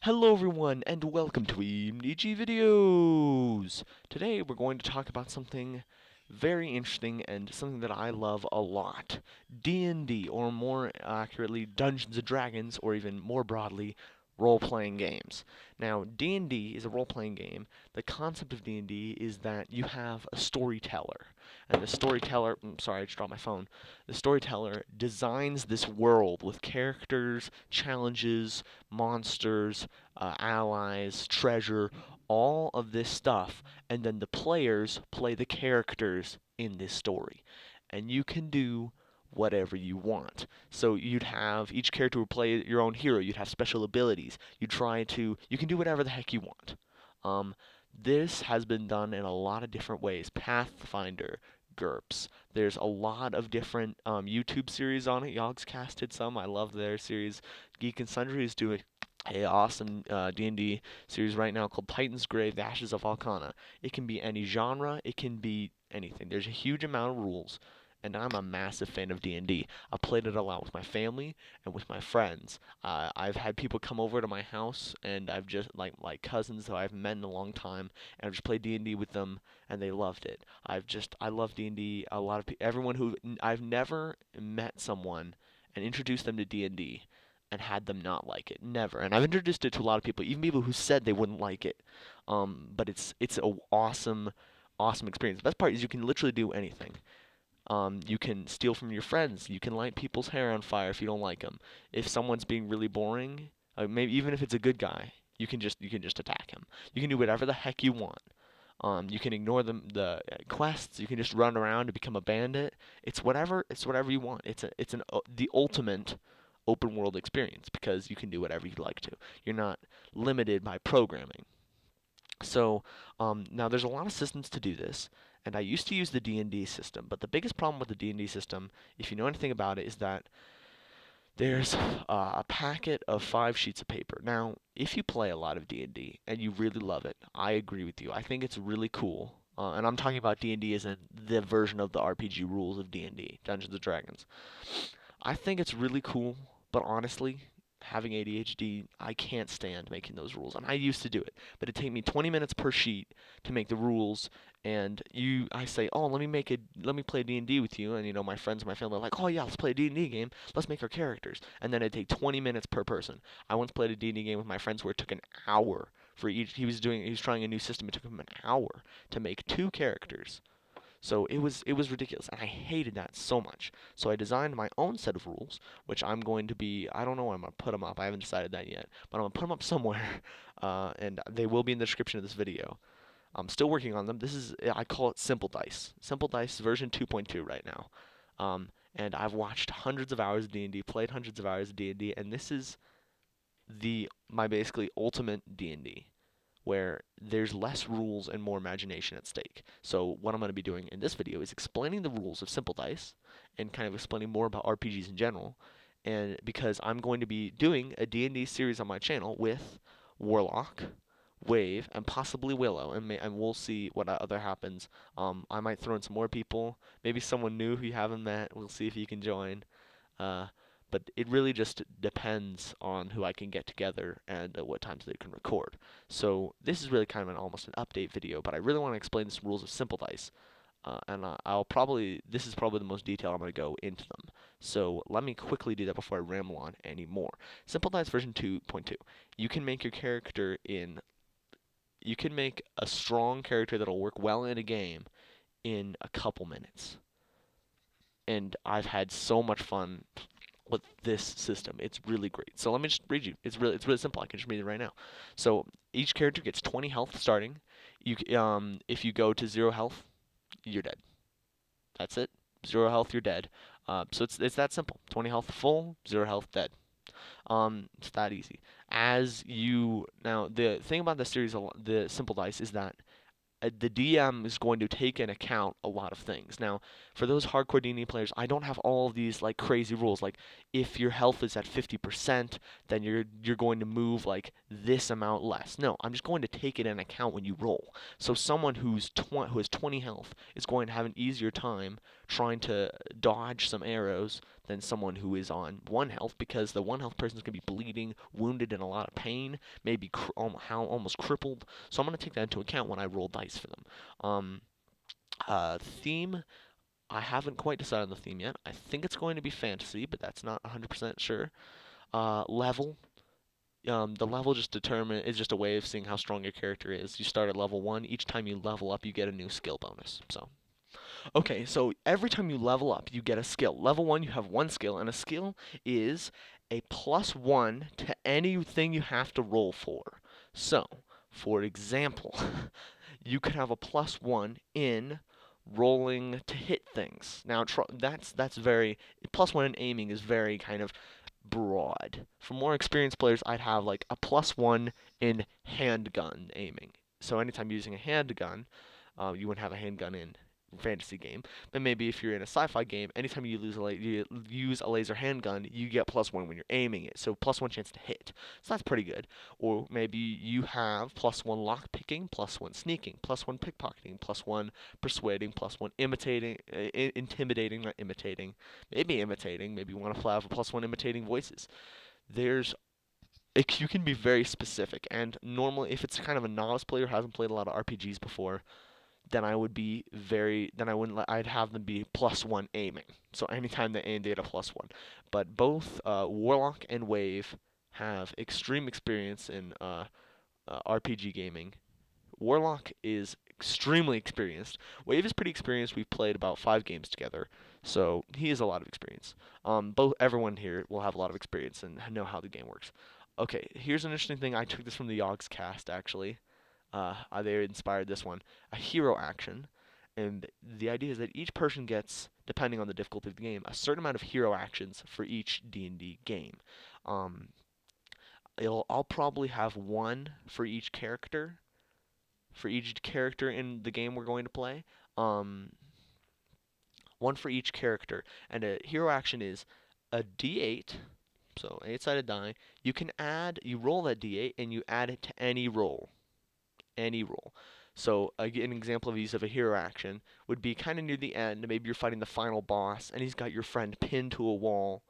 Hello everyone, and welcome to AMDG Videos! Today we're going to talk about something very interesting and something that I love a lot. D&D, or more accurately, Dungeons & Dragons, or even more broadly, role-playing games. Now, D&D is a role-playing game. The concept of D&D is that you have a storyteller. And the storyteller, sorry, I just dropped my phone. The storyteller designs this world with characters, challenges, monsters, allies, treasure, all of this stuff, and then the players play the characters in this story. And you can do whatever you want. So you'd have each character would play your own hero. You'd have special abilities. You can do whatever the heck you want. Um, this has been done in a lot of different ways. Pathfinder, GURPS. There's a lot of different YouTube series on it. Yogscast did some. I love their series. Geek and Sundry is doing a awesome D&D series right now called Titan's Grave: The Ashes of Alcana. It can be any genre. It can be anything. There's a huge amount of rules, and I'm a massive fan of D&D. I've played it a lot with my family and with my friends. I've had people come over to my house, and I've just like cousins who I haven't met in a long time, and I've just played D&D with them, and they loved it. I love D&D. A lot of everyone who I've never met someone and introduced them to D&D and had them not like it. Never. And I've introduced it to a lot of people, even people who said they wouldn't like it. But it's an awesome experience. The best part is you can literally do anything. You can steal from your friends. You can light people's hair on fire if you don't like them. If someone's being really boring, maybe even if it's a good guy, you can just attack him. You can do whatever the heck you want. You can ignore the quests. You can just run around and become a bandit. It's whatever you want. The ultimate open world experience because you can do whatever you'd like to. You're not limited by programming. So now there's a lot of systems to do this, and I used to use the D&D system, but the biggest problem with the D&D system, if you know anything about it, is that there's a packet of 5 sheets of paper. Now, if you play a lot of D&D and you really love it, I agree with you. I think it's really cool. And I'm talking about D&D as in the version of the RPG rules of D&D, Dungeons and Dragons. I think it's really cool, but honestly, having ADHD, I can't stand making those rules. And I used to do it, but it'd take me 20 minutes per sheet to make the rules. And I say, oh, let me play D&D with you. And my friends and my family are like, oh yeah, let's play a D&D game. Let's make our characters. And then it'd take 20 minutes per person. I once played a D&D game with my friends where it took an hour for each. He was trying a new system. It took him an hour to make 2 characters. So it was ridiculous, and I hated that so much. So I designed my own set of rules, which I don't know where I'm gonna put them up. I haven't decided that yet, but I'm gonna put them up somewhere, and they will be in the description of this video. I'm still working on them. I call it Simple Dice. Simple Dice version 2.2 right now. And I've watched hundreds of hours of D&D, played hundreds of hours of D&D, and this is my basically ultimate D&D where there's less rules and more imagination at stake. So what I'm going to be doing in this video is explaining the rules of Simple Dice and kind of explaining more about RPGs in general. And because I'm going to be doing a D&D series on my channel with Warlock, Wave, and possibly Willow, and we'll see what other happens. I might throw in some more people, maybe someone new who you haven't met. We'll see if you can join. Uh, but it really just depends on who I can get together and what times they can record. So this is really kind of almost an update video, but I really want to explain the rules of Simple Dice. This is probably the most detailed I'm going to go into them. So let me quickly do that before I ramble on anymore. Simple Dice version 2.2. You can make your character you can make a strong character that'll work well in a game in a couple minutes. And I've had so much fun with this system. It's really great. So let me just read you. It's really simple. I can just read it right now. So each character gets 20 health starting. If you go to 0 health, you're dead. That's it. 0 health, you're dead. So it's that simple. 20 health full, 0 health dead. It's that easy. Now the thing about the series, the Simple Dice, is that the DM is going to take into account a lot of things. Now, for those hardcore D&D players, I don't have all of these like crazy rules. Like, if your health is at 50%, then you're going to move like this amount less. No, I'm just going to take it into account when you roll. So someone who has 20 health is going to have an easier time trying to dodge some arrows than someone who is on 1 health, because the 1 health person is going to be bleeding, wounded, in a lot of pain, maybe almost crippled. So I'm going to take that into account when I roll dice for them. Theme, I haven't quite decided on the theme yet. I think it's going to be fantasy, but that's not 100% sure. Level. The level is just a way of seeing how strong your character is. You start at level 1. Each time you level up, you get a new skill bonus. So, okay, so every time you level up, you get a skill. Level 1, you have 1 skill, and a skill is a +1 to anything you have to roll for. So, for example, you could have a +1 in rolling to hit things. Now, that's very +1 in aiming is very kind of broad. For more experienced players, I'd have like a +1 in handgun aiming. So anytime you're using a handgun, you wouldn't have a handgun in fantasy game. But maybe if you're in a sci-fi game, anytime you use a laser handgun, you get +1 when you're aiming it. So +1 chance to hit. So that's pretty good. Or maybe you have +1 lockpicking, +1 sneaking, +1 pickpocketing, +1 persuading, +1 imitating, intimidating, not imitating, maybe imitating. Maybe you want to have a +1 imitating voices. You can be very specific, and normally, if it's kind of a novice player who hasn't played a lot of RPGs before, then I'd have them be +1 aiming. So anytime they aim, they get a +1. But both Warlock and Wave have extreme experience in RPG gaming. Warlock is extremely experienced. Wave is pretty experienced. We've played about 5 games together, so he has a lot of experience. Everyone here will have a lot of experience and know how the game works. Okay, here's an interesting thing. I took this from the Yogg's cast, actually. They inspired this one. A hero action. And the idea is that each person gets, depending on the difficulty of the game, a certain amount of hero actions for each D&D game. Um, I'll probably have 1 for each character in the game we're going to play. 1 for each character. And a hero action is a D8, so 8-sided die. You roll that D8 and you add it to any roll. Any roll. So an example of use of a hero action would be kind of near the end. Maybe you're fighting the final boss, and he's got your friend pinned to a wall,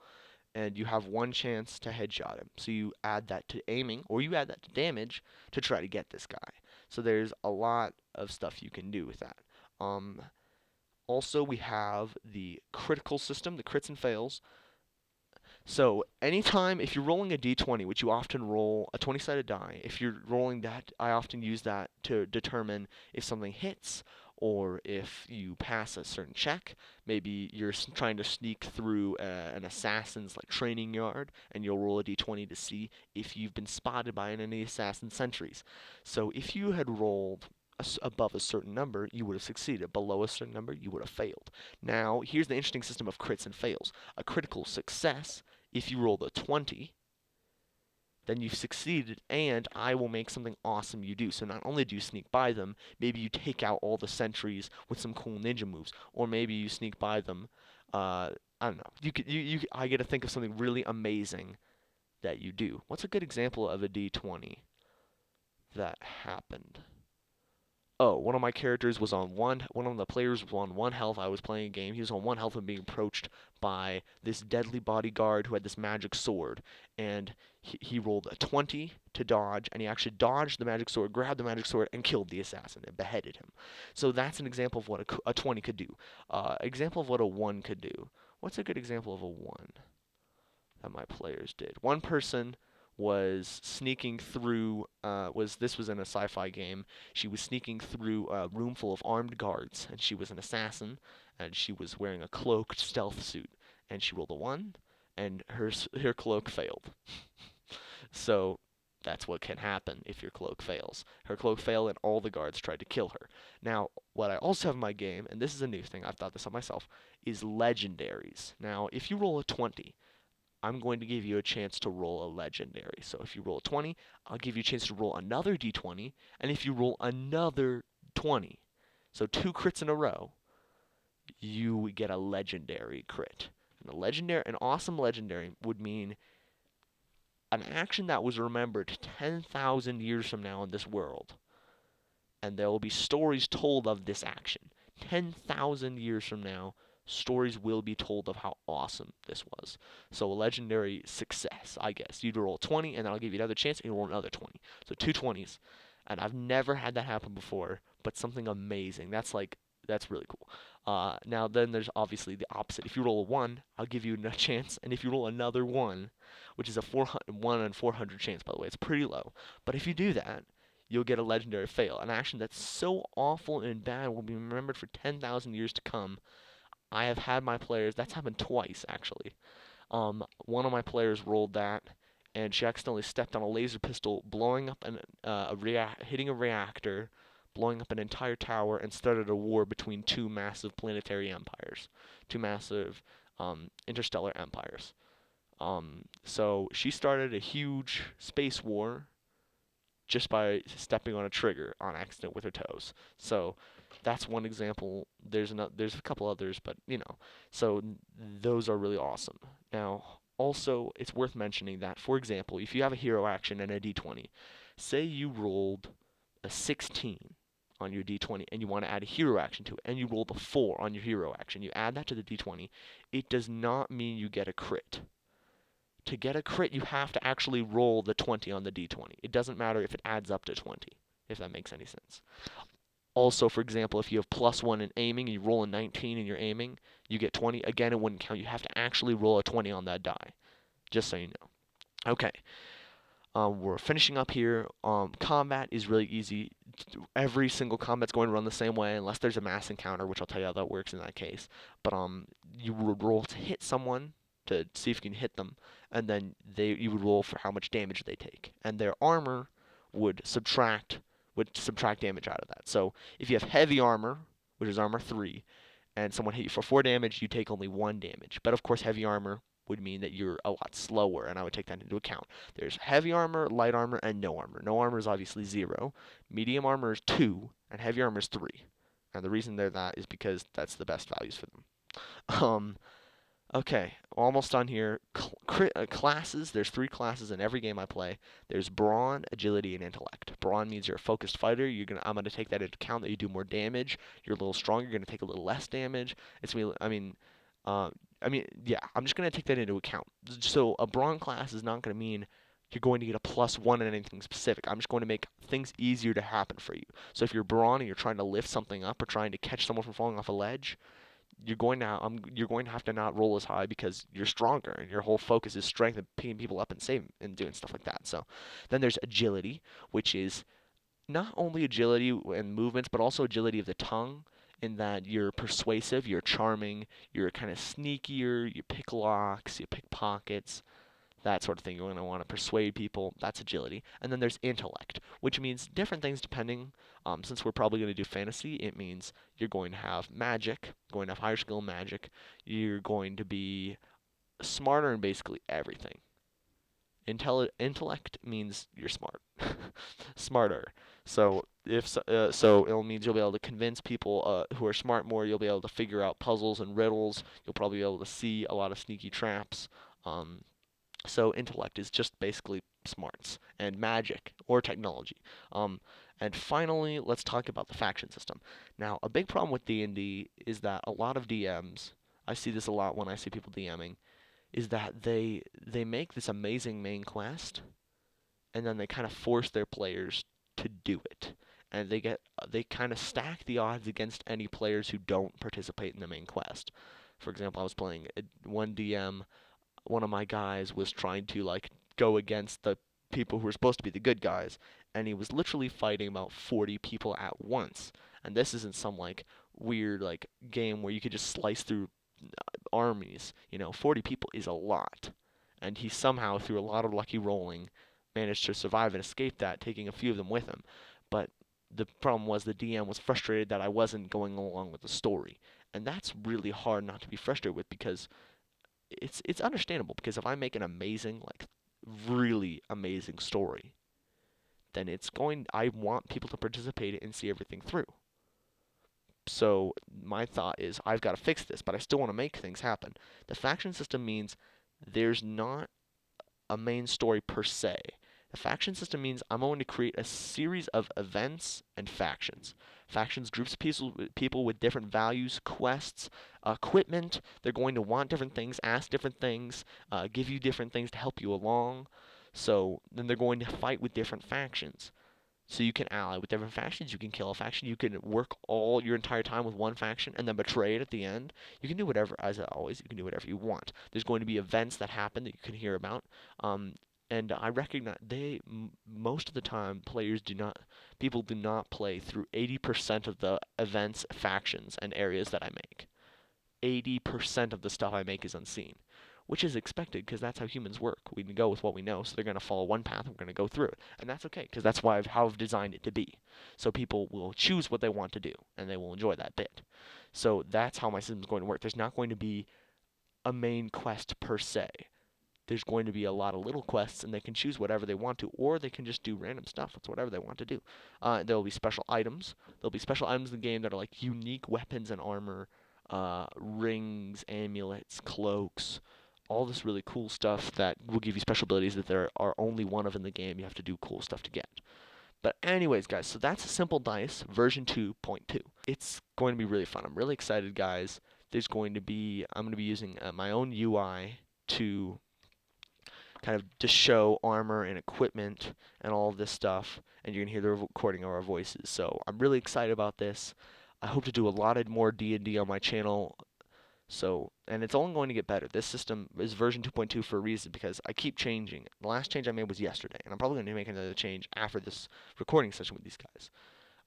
and you have 1 chance to headshot him. So you add that to aiming, or you add that to damage to try to get this guy. So there's a lot of stuff you can do with that. Also, we have the critical system, the crits and fails. So anytime, if you're rolling a d20, which you often roll a 20-sided die, if you're rolling that, I often use that to determine if something hits or if you pass a certain check. Maybe you're trying to sneak through an assassin's training yard, and you'll roll a d20 to see if you've been spotted by any assassin sentries. So if you had rolled above a certain number, you would have succeeded. Below a certain number, you would have failed. Now, here's the interesting system of crits and fails. A critical success, if you roll a 20, then you've succeeded, and I will make something awesome you do. So not only do you sneak by them, maybe you take out all the sentries with some cool ninja moves, or maybe you sneak by them. I don't know. I get to think of something really amazing that you do. What's a good example of a D20 that happened? Oh, one of my characters was on one of the players was on 1 health. I was playing a game. He was on 1 health and being approached by this deadly bodyguard who had this magic sword. And he rolled a 20 to dodge, and he actually dodged the magic sword, grabbed the magic sword, and killed the assassin and beheaded him. So that's an example of what a 20 could do. Example of what a 1 could do. What's a good example of a 1 that my players did? One person was sneaking through, this was in a sci-fi game. She was sneaking through a room full of armed guards, and she was an assassin, and she was wearing a cloaked stealth suit, and she rolled a 1, and her cloak failed. So that's what can happen if your cloak fails. Her cloak failed, and all the guards tried to kill her. Now, what I also have in my game, and this is a new thing, I've thought this on myself, is legendaries. Now, if you roll a 20, I'm going to give you a chance to roll a legendary. So if you roll a 20, I'll give you a chance to roll another d20, and if you roll another 20, so 2 crits in a row, you get a legendary crit. And an awesome legendary would mean an action that was remembered 10,000 years from now in this world. And there will be stories told of this action 10,000 years from now stories will be told of how awesome this was. So a legendary success, I guess. You'd roll 20, and then I'll give you another chance, and you roll another 20. So two 20s. And I've never had that happen before, but something amazing. That's really cool. Now then there's obviously the opposite. If you roll a 1, I'll give you a chance, and if you roll another 1, which is a 1 in 400 chance, by the way, it's pretty low. But if you do that, you'll get a legendary fail. An action that's so awful and bad will be remembered for 10,000 years to come. I have had my players, that's happened twice actually. One of my players rolled that, and she accidentally stepped on a laser pistol, blowing up hitting a reactor, blowing up an entire tower, and started a war between two massive planetary empires, two massive interstellar empires. So she started a huge space war just by stepping on a trigger on accident with her toes. So that's one example. There's a couple others, but so those are really awesome. Now, also, it's worth mentioning that, for example, if you have a hero action and a d20, say you rolled a 16 on your d20 and you want to add a hero action to it, and you rolled a 4 on your hero action, you add that to the d20, it does not mean you get a crit. To get a crit, you have to actually roll the 20 on the d20. It doesn't matter if it adds up to 20, if that makes any sense. Also, for example, if you have +1 in aiming and you roll a 19 and you're aiming, you get 20. Again, it wouldn't count. You have to actually roll a 20 on that die, just so you know. Okay, we're finishing up here. Combat is really easy. Every single combat's going to run the same way unless there's a mass encounter, which I'll tell you how that works in that case. But you would roll to hit someone to see if you can hit them, and then you would roll for how much damage they take, and their armor would subtract damage out of that. So if you have heavy armor, which is armor 3, and someone hit you for 4 damage, you take only 1 damage. But of course, heavy armor would mean that you're a lot slower, and I would take that into account. There's heavy armor, light armor, and no armor. No armor is obviously 0. Medium armor is 2, and heavy armor is 3. And the reason they're that is because that's the best values for them. Okay, almost done here. Classes, there's 3 classes in every game I play. There's Brawn, Agility, and Intellect. Brawn means you're a focused fighter. I'm gonna take that into account that you do more damage. You're a little stronger. You're gonna take a little less damage. Yeah, I'm just gonna take that into account. So a Brawn class is not gonna mean you're going to get a +1 in anything specific. I'm just going to make things easier to happen for you. So if you're Brawn and you're trying to lift something up or trying to catch someone from falling off a ledge, you're going to have to not roll as high because you're stronger and your whole focus is strength and picking people up and saving and doing stuff like that. So then there's agility, which is not only agility and movements, but also agility of the tongue, in that you're persuasive, you're charming, you're kind of sneakier, you pick locks, you pick pockets, that sort of thing. You're going to want to persuade people. That's agility. And then there's intellect, which means different things depending. Since we're probably going to do fantasy, it means you're going to have magic, going to have higher skill in magic. You're going to be smarter in basically everything. Intellect means you're smart, smarter. So so it means you'll be able to convince people who are smart more. You'll be able to figure out puzzles and riddles. You'll probably be able to see a lot of sneaky traps. So intellect is just basically smarts and magic or technology. And finally, let's talk about the faction system. Now, a big problem with D&D is that a lot of DMs, I see this a lot when I see people DMing, is that they make this amazing main quest, and then they kind of force their players to do it. And they kind of stack the odds against any players who don't participate in the main quest. For example, I was playing one DM. One of my guys was trying to go against the people who were supposed to be the good guys, and he was literally fighting about 40 people at once. And this isn't some weird game where you could just slice through armies. 40 people is a lot. And he somehow, through a lot of lucky rolling, managed to survive and escape that, taking a few of them with him. But the problem was the DM was frustrated that I wasn't going along with the story. And that's really hard not to be frustrated with, because it's understandable, because if I make an amazing, really amazing story, then I want people to participate and see everything through. So my thought is, I've got to fix this, but I still want to make things happen. The faction system means there's not a main story per se. The faction system means I'm going to create a series of events and factions. Factions groups people with different values, quests, equipment. They're going to want different things, ask different things, give you different things to help you along. So then they're going to fight with different factions. So you can ally with different factions, you can kill a faction, you can work all your entire time with one faction and then betray it at the end. You can do whatever, as always, you can do whatever you want. There's going to be events that happen that you can hear about. And I recognize most of the time, people do not play through 80% of the events, factions, and areas that I make. 80% of the stuff I make is unseen, which is expected because that's how humans work. We go with what we know, so they're going to follow one path and we're going to go through it. And that's okay because that's how I've designed it to be. So people will choose what they want to do and they will enjoy that bit. So that's how my system is going to work. There's not going to be a main quest per se. There's going to be a lot of little quests, and they can choose whatever they want to, or they can just do random stuff. It's whatever they want to do. There will be special items. There'll be special items in the game that are like unique weapons and armor, rings, amulets, cloaks, all this really cool stuff that will give you special abilities that there are only one of in the game. You have to do cool stuff to get. But anyways, guys, so that's Simple Dice version 2.2. It's going to be really fun. I'm really excited, guys. I'm going to be using my own UI to kind of to show armor and equipment and all of this stuff, and you're gonna hear the recording of our voices. So I'm really excited about this. I hope to do a lot of more D&D on my channel. And it's only going to get better. This system is version 2.2 for a reason because I keep changing. The last change I made was yesterday, and I'm probably going to make another change after this recording session with these guys.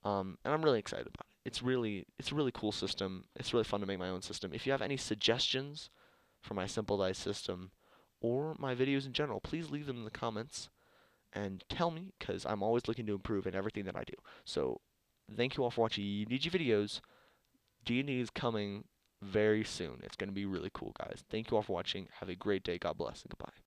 And I'm really excited about it. It's a really cool system. It's really fun to make my own system. If you have any suggestions for my Simple Dice system or my videos in general, please leave them in the comments and tell me because I'm always looking to improve in everything that I do. So thank you all for watching AMDG videos. D&D is coming very soon. It's going to be really cool, guys. Thank you all for watching. Have a great day. God bless and goodbye.